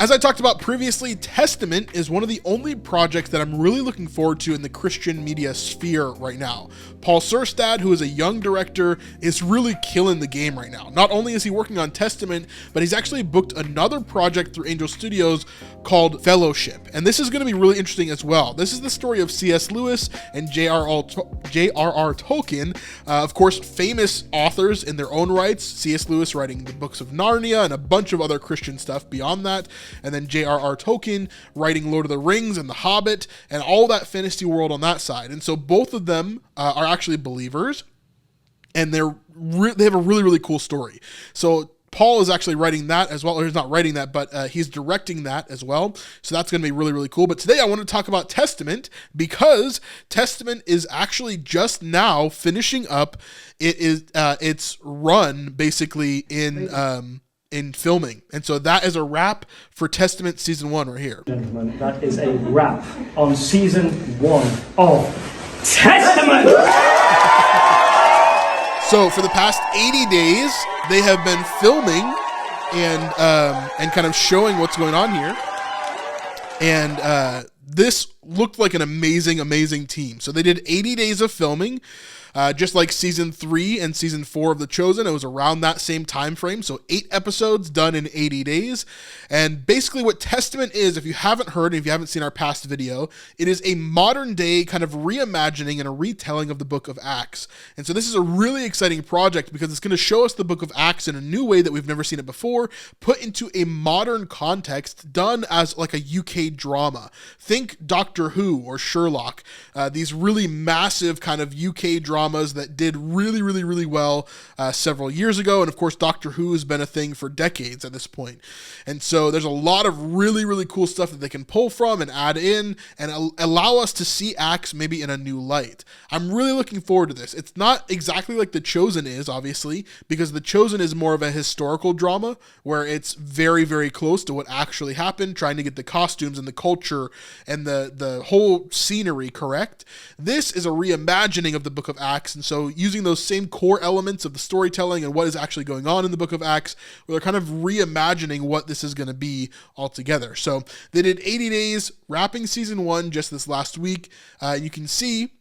As I talked about previously, Testament is one of the only projects that I'm really looking forward to in the Christian media sphere right now. Paul Sørstad, who is a young director, is really killing the game right now. Not only is he working on Testament, but he's actually booked another project through Angel Studios called Fellowship. And this is going to be really interesting as well. This is the story of C.S. Lewis and J.R.R. Tolkien, of course, famous authors in their own rights. C.S. Lewis writing the books of Narnia and a bunch of other Christian stuff beyond that. And then J.R.R. Tolkien writing Lord of the Rings and The Hobbit and all that fantasy world on that side. And so both of them are actually believers, and they have a really, really cool story. So Paul is actually writing that as well, or he's not writing that, but he's directing that as well. So that's going to be really, really cool. But today I want to talk about Testament, because Testament is actually just now finishing up. It is its run basically in filming. And so that is a wrap for Testament Season 1 right here. Gentlemen, that is a wrap on Season 1 of Testament! So for the past 80 days, they have been filming and kind of showing what's going on here. And this looked like an amazing, amazing team. So they did 80 days of filming. Just like Season 3 and Season 4 of The Chosen, it was around that same time frame. So 8 episodes done in 80 days. And basically what Testament is, if you haven't heard, and if you haven't seen our past video, it is a modern day kind of reimagining and a retelling of the book of Acts. And so this is a really exciting project because it's going to show us the book of Acts in a new way that we've never seen it before, put into a modern context, done as like a UK drama. Think Doctor Who or Sherlock, these really massive kind of UK dramas that did really, really, really well several years ago. And of course, Doctor Who has been a thing for decades at this point. And so there's a lot of really, really cool stuff that they can pull from and add in and allow us to see Acts maybe in a new light. I'm really looking forward to this. It's not exactly like The Chosen is, obviously, because The Chosen is more of a historical drama where it's very, very close to what actually happened, trying to get the costumes and the culture and the whole scenery correct. This is a reimagining of the book of Acts, and so using those same core elements of the storytelling and what is actually going on in the book of Acts, they're kind of reimagining what this is going to be altogether. So they did 80 days, wrapping Season 1 just this last week. You can see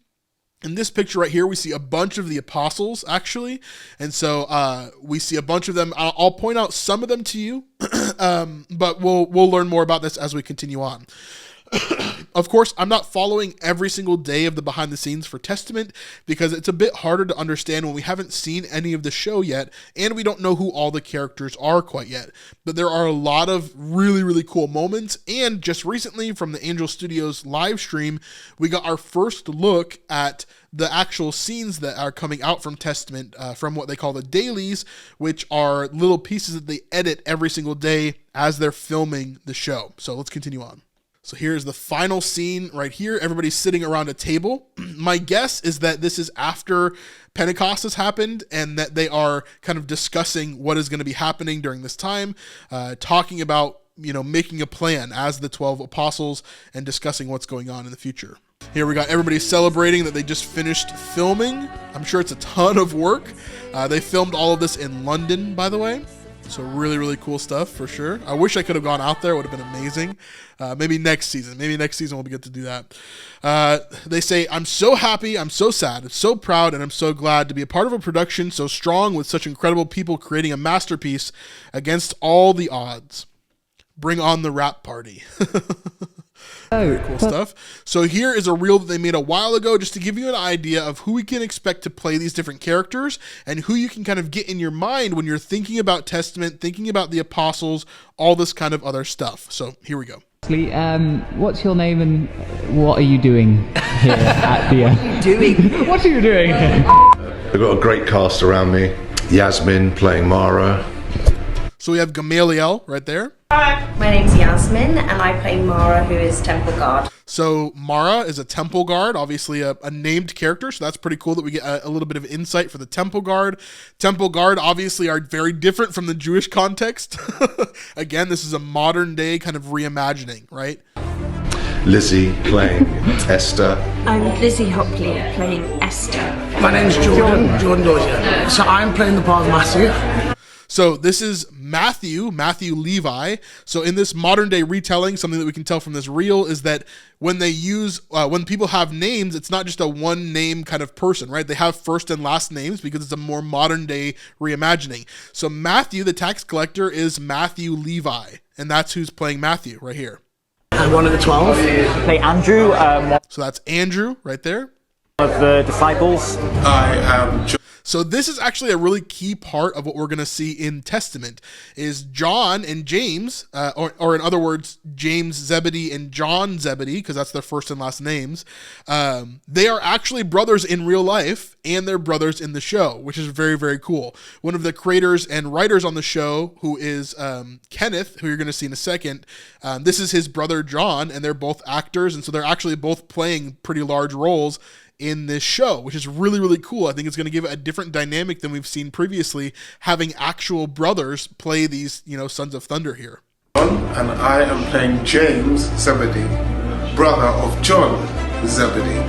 in this picture right here, we see a bunch of the apostles, actually. And so we see a bunch of them. I'll point out some of them to you, but we'll learn more about this as we continue on. Of course, I'm not following every single day of the behind the scenes for Testament because it's a bit harder to understand when we haven't seen any of the show yet and we don't know who all the characters are quite yet. But there are a lot of really, really cool moments. And just recently from the Angel Studios live stream, we got our first look at the actual scenes that are coming out from Testament from what they call the dailies, which are little pieces that they edit every single day as they're filming the show. So let's continue on. So here's the final scene right here. Everybody's sitting around a table. My guess is that this is after Pentecost has happened and that they are kind of discussing what is going to be happening during this time, talking about, making a plan as the 12 apostles and discussing what's going on in the future. Here we got everybody celebrating that they just finished filming. I'm sure it's a ton of work. They filmed all of this in London, by the way. So really, really cool stuff for sure. I wish I could have gone out there. It would have been amazing. Maybe next season. We'll get to do that. They say, I'm so happy, I'm so sad, I'm so proud, and I'm so glad to be a part of a production so strong with such incredible people creating a masterpiece against all the odds. Bring on the rap party. Very cool stuff. So here is a reel that they made a while ago just to give you an idea of who we can expect to play these different characters and who you can kind of get in your mind when you're thinking about Testament, thinking about the apostles, all this kind of other stuff. So here we go. What's your name and what are you doing here at the end? What are you doing here? I've got a great cast around me. Yasmin playing Mara. So we have Gamaliel right there. Hi, my name's Yasmin and I play Mara, who is Temple Guard. So Mara is a Temple Guard, obviously a named character, so that's pretty cool that we get a little bit of insight for the Temple Guard. Temple Guard obviously are very different from the Jewish context. Again, this is a modern day kind of reimagining, right? Lizzie playing Esther. I'm Lizzie Hockley playing Esther. My name's Jordan Dozier. So I'm playing the part of Matthew. So this is Matthew Levi. So in this modern day retelling, something that we can tell from this reel is that when they use, when people have names, it's not just a one name kind of person, right? They have first and last names because it's a more modern day reimagining. So Matthew, the tax collector, is Matthew Levi, and that's who's playing Matthew right here. And one of the 12. Play Andrew, So that's Andrew right there. one of the disciples. I am So this is actually a really key part of what we're going to see in Testament is John and James, or in other words, James Zebedee and John Zebedee, because that's their first and last names. They are actually brothers in real life, and they're brothers in the show, which is very, very cool. One of the creators and writers on the show, who is Kenneth, who you're going to see in a second, this is his brother John, and they're both actors, and so they're actually both playing pretty large roles in this show, which is really, really cool. I think it's going to give it a different dynamic than we've seen previously, having actual brothers play these, Sons of Thunder here. And I am playing James Zebedee, brother of John Zebedee.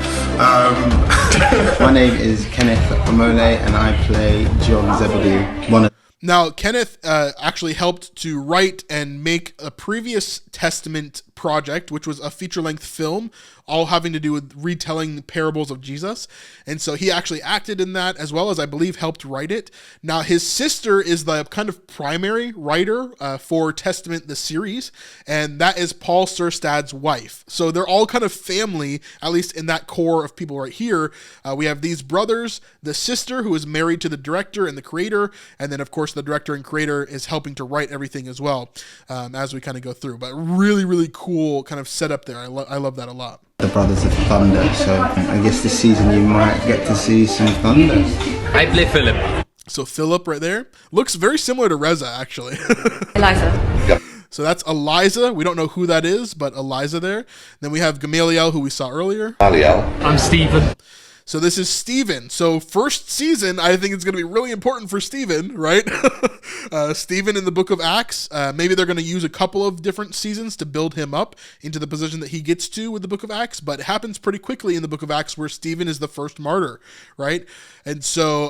My name is Kenneth Amole, and I play John Zebedee. Now, Kenneth actually helped to write and make a previous Testament project, which was a feature-length film, all having to do with retelling the parables of Jesus. And so he actually acted in that, as well as, I believe, helped write it. Now, his sister is the kind of primary writer for Testament, the series, and that is Paul Serstad's wife. So they're all kind of family, at least in that core of people right here. We have these brothers, the sister who is married to the director and the creator, and then, of course, the director and creator is helping to write everything as well, as we kind of go through. But really, really cool kind of setup there. I love that a lot. The Brothers of Thunder, so I guess this season you might get to see some thunder. I play Philip. So Philip right there looks very similar to Reza, actually. Eliza. So that's Eliza. We don't know who that is, but Eliza there. Then we have Gamaliel, who we saw earlier. I'm Stephen. So this is Stephen. So first season, I think it's going to be really important for Stephen, right? Stephen in the book of Acts. Maybe they're going to use a couple of different seasons to build him up into the position that he gets to with the book of Acts, but it happens pretty quickly in the book of Acts where Stephen is the first martyr, right? And so,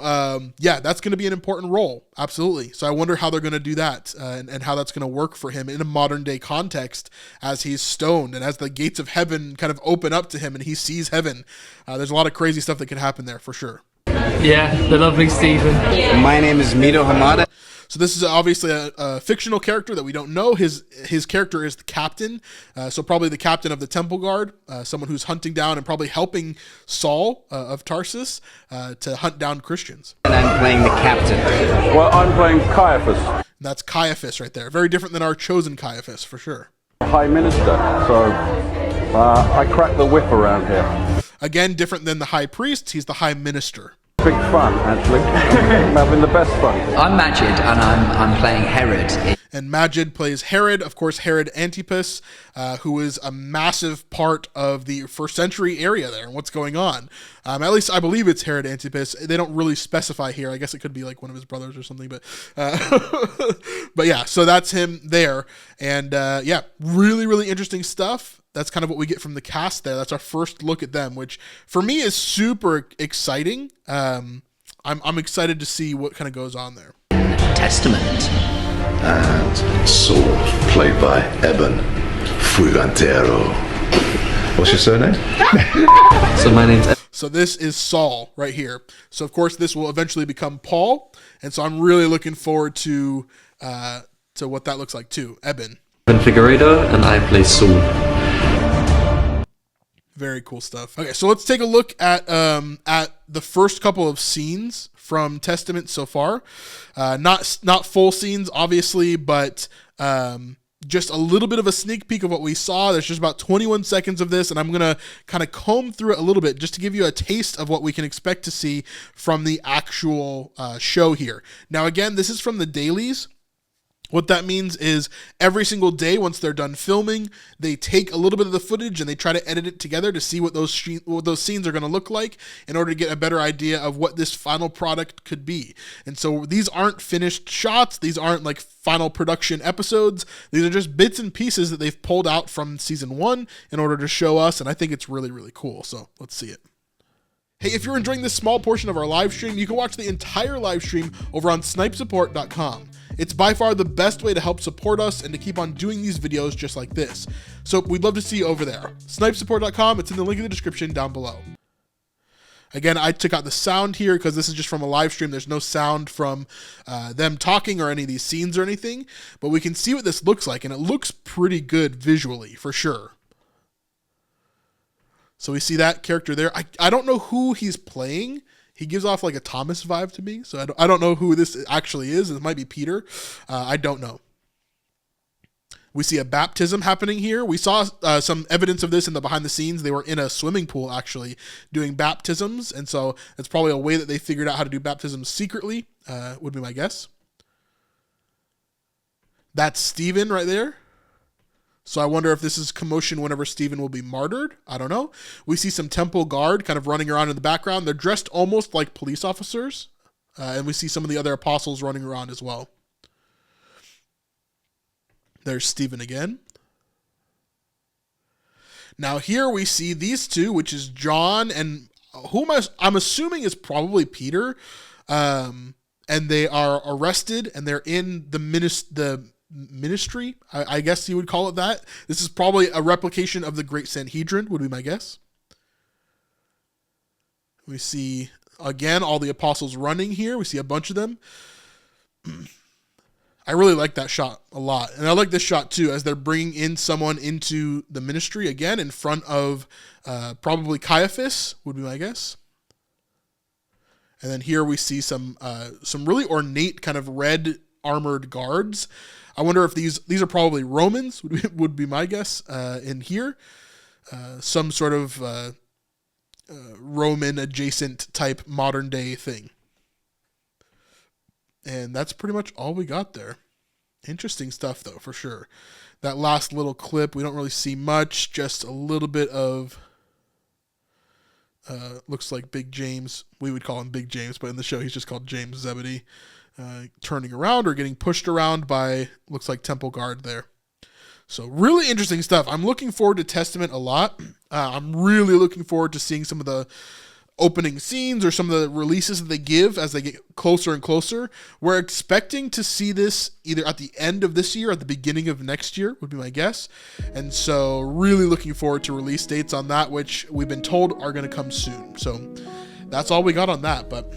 that's going to be an important role. Absolutely. So I wonder how they're going to do that and how that's going to work for him in a modern day context as he's stoned and as the gates of heaven kind of open up to him and he sees heaven. There's a lot of crazy stuff that could happen there for sure. Yeah, the lovely Stephen. My name is Mito Hamada. So this is obviously a fictional character that we don't know. His character is the captain, so probably the captain of the temple guard, someone who's hunting down and probably helping Saul of Tarsus to hunt down Christians. And I'm playing the captain. Well, I'm playing Caiaphas, And that's Caiaphas right there. Very different than our chosen Caiaphas, for sure. High Minister. So I crack the whip around here. Again, different than the high priest. He's the high minister. Big fun, actually. I'm having the best fun. I'm Majid, and I'm playing Herod. And Majid plays Herod, of course, Herod Antipas, who is a massive part of the first century area there and what's going on. At least I believe it's Herod Antipas. They don't really specify here. I guess it could be like one of his brothers or something, but but yeah, so that's him there. And really, really interesting stuff. That's kind of what we get from the cast there. That's our first look at them, which for me is super exciting. I'm excited to see what kind of goes on there. Testament. And Saul, played by Eben Fugantero. What's your surname? So my name's... So this is Saul right here. So of course this will eventually become Paul, and so I'm really looking forward to what that looks like too. Eben Figueredo, and I play Saul. Very cool stuff. Okay, so let's take a look at the first couple of scenes from Testament so far. Not full scenes, obviously, but just a little bit of a sneak peek of what we saw. There's just about 21 seconds of this, and I'm gonna kind of comb through it a little bit just to give you a taste of what we can expect to see from the actual show here. Now, again, this is from the dailies. What that means is every single day, once they're done filming, they take a little bit of the footage and they try to edit it together to see what those scenes are going to look like in order to get a better idea of what this final product could be. And so these aren't finished shots. These aren't like final production episodes. These are just bits and pieces that they've pulled out from season 1 in order to show us. And I think it's really, really cool. So let's see it. Hey, if you're enjoying this small portion of our live stream, you can watch the entire live stream over on snipesupport.com. It's by far the best way to help support us and to keep on doing these videos just like this. So we'd love to see you over there. Snipesupport.com, it's in the link in the description down below. Again, I took out the sound here because this is just from a live stream. There's no sound from them talking or any of these scenes or anything, but we can see what this looks like, and it looks pretty good visually, for sure. So we see that character there. I don't know who he's playing. He gives off like a Thomas vibe to me, so I don't know who this actually is. It might be Peter. I don't know. We see a baptism happening here. We saw some evidence of this in the behind the scenes. They were in a swimming pool actually doing baptisms, and so it's probably a way that they figured out how to do baptisms secretly, would be my guess. That's Stephen right there. So I wonder if this is commotion whenever Stephen will be martyred. I don't know. We see some temple guard kind of running around in the background. They're dressed almost like police officers, and we see some of the other apostles running around as well. There's Stephen again. Now here we see these two, which is John and whom I'm assuming is probably Peter, and they are arrested and they're in the ministry. I guess you would call it that. This is probably a replication of the Great Sanhedrin, would be my guess. We see again all the apostles running here. We see a bunch of them. I really like that shot a lot. And I like this shot too, as they're bringing in someone into the ministry again in front of probably Caiaphas, would be my guess. And then here we see some really ornate kind of red armored guards. I wonder if these are probably Romans, would be my guess in here. Some sort of Roman adjacent type modern day thing. And that's pretty much all we got there. Interesting stuff, though, for sure. That last little clip, we don't really see much. Just a little bit of, looks like Big James. We would call him Big James, but in the show he's just called James Zebedee. Turning around or getting pushed around by, looks like Temple Guard there. So really interesting stuff. I'm looking forward to Testament a lot. I'm really looking forward to seeing some of the opening scenes or some of the releases that they give as they get closer and closer. We're expecting to see this either at the end of this year or at the beginning of next year, would be my guess. And so really looking forward to release dates on that, which we've been told are going to come soon. So that's all we got on that. But